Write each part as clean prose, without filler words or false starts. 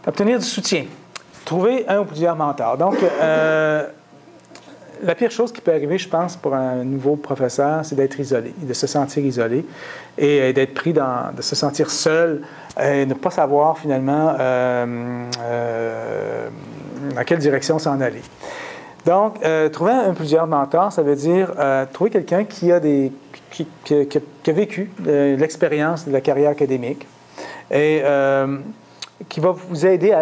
Obtenir du soutien. Trouver un ou plusieurs mentors. Donc, la pire chose qui peut arriver, je pense, pour un nouveau professeur, c'est d'être isolé, de se sentir isolé et d'être pris de se sentir seul et ne pas savoir finalement dans quelle direction s'en aller. Donc, trouver un plusieurs mentors, ça veut dire trouver quelqu'un qui a vécu l'expérience de la carrière académique et qui va vous aider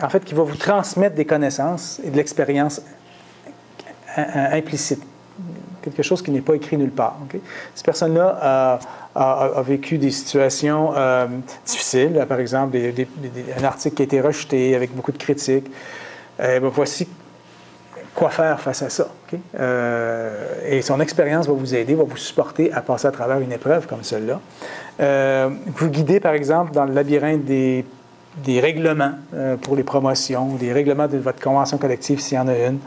en fait, qui va vous transmettre des connaissances et de l'expérience implicite, quelque chose qui n'est pas écrit nulle part. Okay? Cette personne-là a vécu des situations difficiles, par exemple un article qui a été rejeté avec beaucoup de critiques. Voici quoi faire face à ça. Okay? Et son expérience va vous aider, va vous supporter à passer à travers une épreuve comme celle-là. Vous guider, par exemple, dans le labyrinthe des règlements pour les promotions, des règlements de votre convention collective s'il y en a une.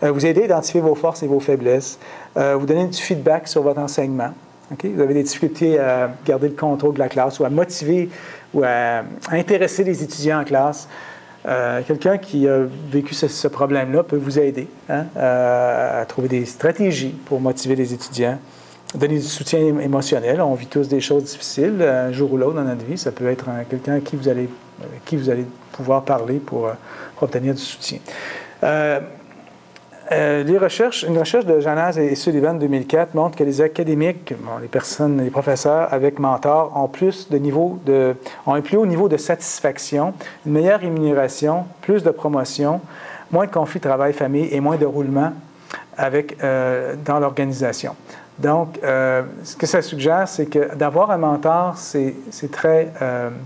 Vous aider à identifier vos forces et vos faiblesses. Vous donner du feedback sur votre enseignement. Okay? Vous avez des difficultés à garder le contrôle de la classe ou à motiver ou à intéresser les étudiants en classe. Quelqu'un qui a vécu ce problème-là peut vous aider à trouver des stratégies pour motiver les étudiants. Donner du soutien émotionnel. On vit tous des choses difficiles un jour ou l'autre dans notre vie. Ça peut être quelqu'un avec qui vous allez pouvoir parler pour obtenir du soutien. Une recherche de Janaz et Sullivan 2004 montre que les académiques, les professeurs avec mentor ont un plus haut niveau de satisfaction, une meilleure rémunération, plus de promotion, moins de conflits travail-famille et moins de roulement dans l'organisation. Donc, ce que ça suggère, c'est que d'avoir un mentor, c'est très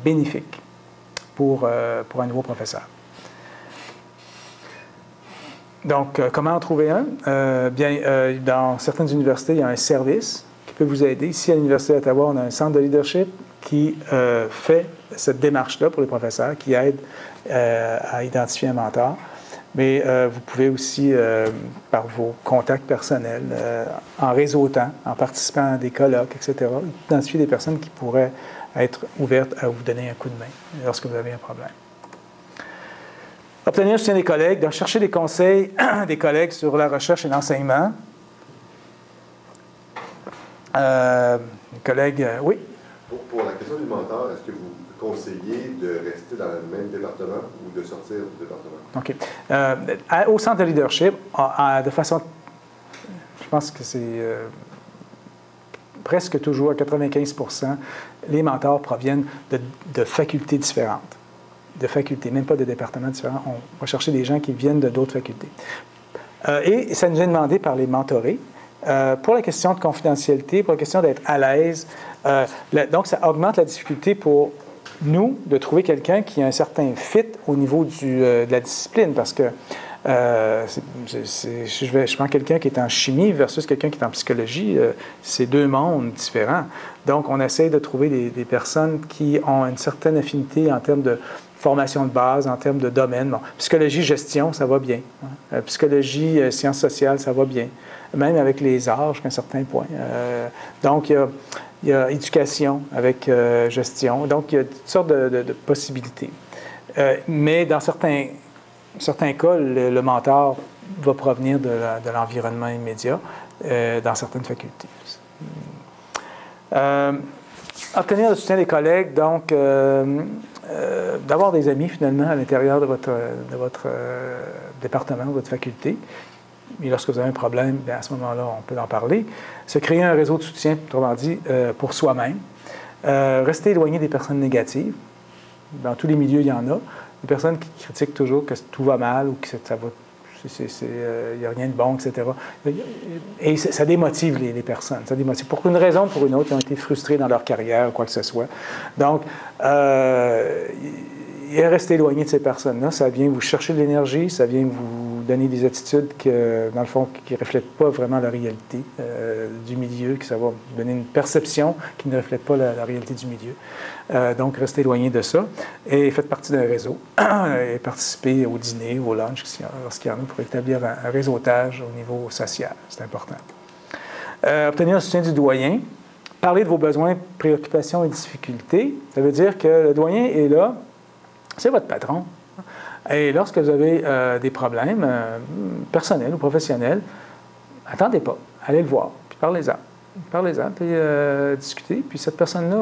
bénéfique pour un nouveau professeur. Donc, comment en trouver un? Dans certaines universités, il y a un service qui peut vous aider. Ici, à l'Université d'Ottawa, on a un centre de leadership qui fait cette démarche-là pour les professeurs, qui aide à identifier un mentor. Mais vous pouvez aussi, par vos contacts personnels, en réseautant, en participant à des colloques, etc., identifier des personnes qui pourraient être ouvertes à vous donner un coup de main lorsque vous avez un problème. Obtenir le soutien des collègues, donc chercher des conseils des collègues sur la recherche et l'enseignement. Les collègues, oui? Pour la question du mentor, est-ce que vous conseillez de rester dans le même département ou de sortir du département? OK. Au centre de leadership, de façon, je pense que c'est presque toujours à 95%, les mentors proviennent de facultés différentes. De facultés, même pas de départements différents. On va chercher des gens qui viennent de d'autres facultés. Et ça nous est demandé par les mentorés. Pour la question de confidentialité, pour la question d'être à l'aise, donc ça augmente la difficulté pour nous de trouver quelqu'un qui a un certain fit au niveau de la discipline, parce que je prends quelqu'un qui est en chimie versus quelqu'un qui est en psychologie, c'est deux mondes différents. Donc, on essaie de trouver des personnes qui ont une certaine affinité en termes de formation de base, en termes de domaine. Bon, psychologie, gestion, ça va bien. Psychologie, sciences sociales, ça va bien. Même avec les arts, jusqu'à un certain point. Donc, il y a éducation avec gestion. Donc, il y a toutes sortes de possibilités. Mais dans certains cas, le mentor va provenir de l'environnement immédiat dans certaines facultés. Obtenir le soutien des collègues, donc d'avoir des amis finalement à l'intérieur de votre département, de votre faculté. Et lorsque vous avez un problème, bien, à ce moment-là, on peut en parler. Se créer un réseau de soutien, autrement dit, pour soi-même. Rester éloigné des personnes négatives. Dans tous les milieux, il y en a. Des personnes qui critiquent toujours que tout va mal ou que ça va, il n'y a rien de bon, etc. Et ça démotive les personnes. Ça démotive. Pour une raison ou pour une autre, ils ont été frustrés dans leur carrière ou quoi que ce soit. Donc, rester éloigné de ces personnes-là, ça vient vous chercher de l'énergie, ça vient vous donner des attitudes dans le fond, qui ne reflètent pas vraiment la réalité du milieu, que ça va vous donner une perception qui ne reflète pas la réalité du milieu. Donc, restez éloigné de ça et faites partie d'un réseau et participez au dîner, au lunch, lorsqu'il y en a, pour établir un réseautage au niveau social. C'est important. Obtenir le soutien du doyen. Parler de vos besoins, préoccupations et difficultés. Ça veut dire que le doyen est là c'est votre patron. Et lorsque vous avez des problèmes personnels ou professionnels, attendez pas, allez le voir, puis parlez-en. Parlez-en, puis discutez. Puis cette personne-là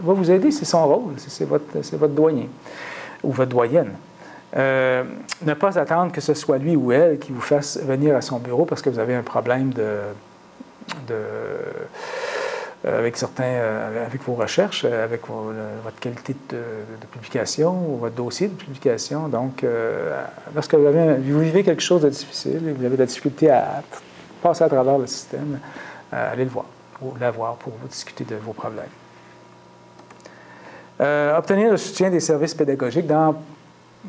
va vous aider, c'est son rôle, c'est votre doyen ou votre doyenne. Ne pas attendre que ce soit lui ou elle qui vous fasse venir à son bureau parce que vous avez un problème avec vos recherches, avec votre qualité de publication ou votre dossier de publication. Donc, lorsque vous vivez quelque chose de difficile et vous avez de la difficulté à passer à travers le système, allez le voir ou la voir pour vous discuter de vos problèmes. Obtenir le soutien des services pédagogiques. Dans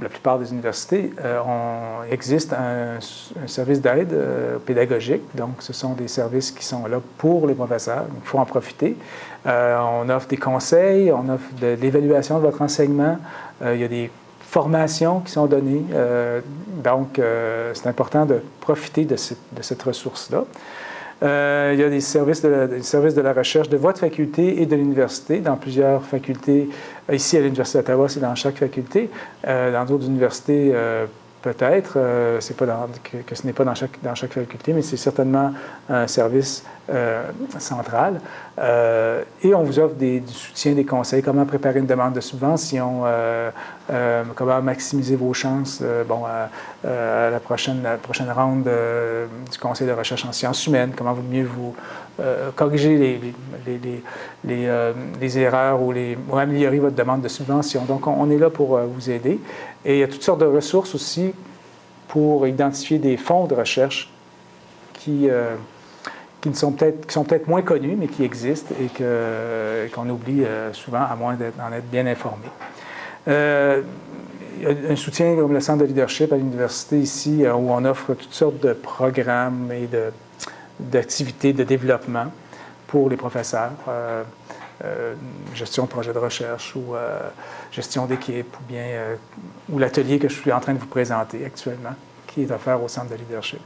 la plupart des universités, il existe un service d'aide pédagogique. Donc, ce sont des services qui sont là pour les professeurs. Il faut en profiter. On offre des conseils, on offre de l'évaluation de votre enseignement. Il y a des formations qui sont données. Donc, c'est important de profiter de cette ressource-là. Il y a des services de la recherche de votre faculté et de l'université, dans plusieurs facultés. Ici, à l'Université d'Ottawa, c'est dans chaque faculté. Dans d'autres universités, peut-être, que ce n'est pas dans chaque faculté, mais c'est certainement un service central. Et on vous offre du soutien, des conseils, comment préparer une demande de subvention, comment maximiser vos chances à la prochaine ronde du Conseil de recherche en sciences humaines, comment mieux vous corriger les erreurs ou améliorer votre demande de subvention. Donc, on est là pour vous aider. Et il y a toutes sortes de ressources aussi pour identifier des fonds de recherche qui sont peut-être moins connus, mais qui existent et qu'on oublie souvent, à moins d'en être bien informé. Il y a un soutien comme le Centre de leadership à l'université ici, où on offre toutes sortes de programmes et d'activités de développement pour les professeurs. Gestion de projet de recherche ou gestion d'équipe ou l'atelier que je suis en train de vous présenter actuellement, qui est offert au Centre de leadership.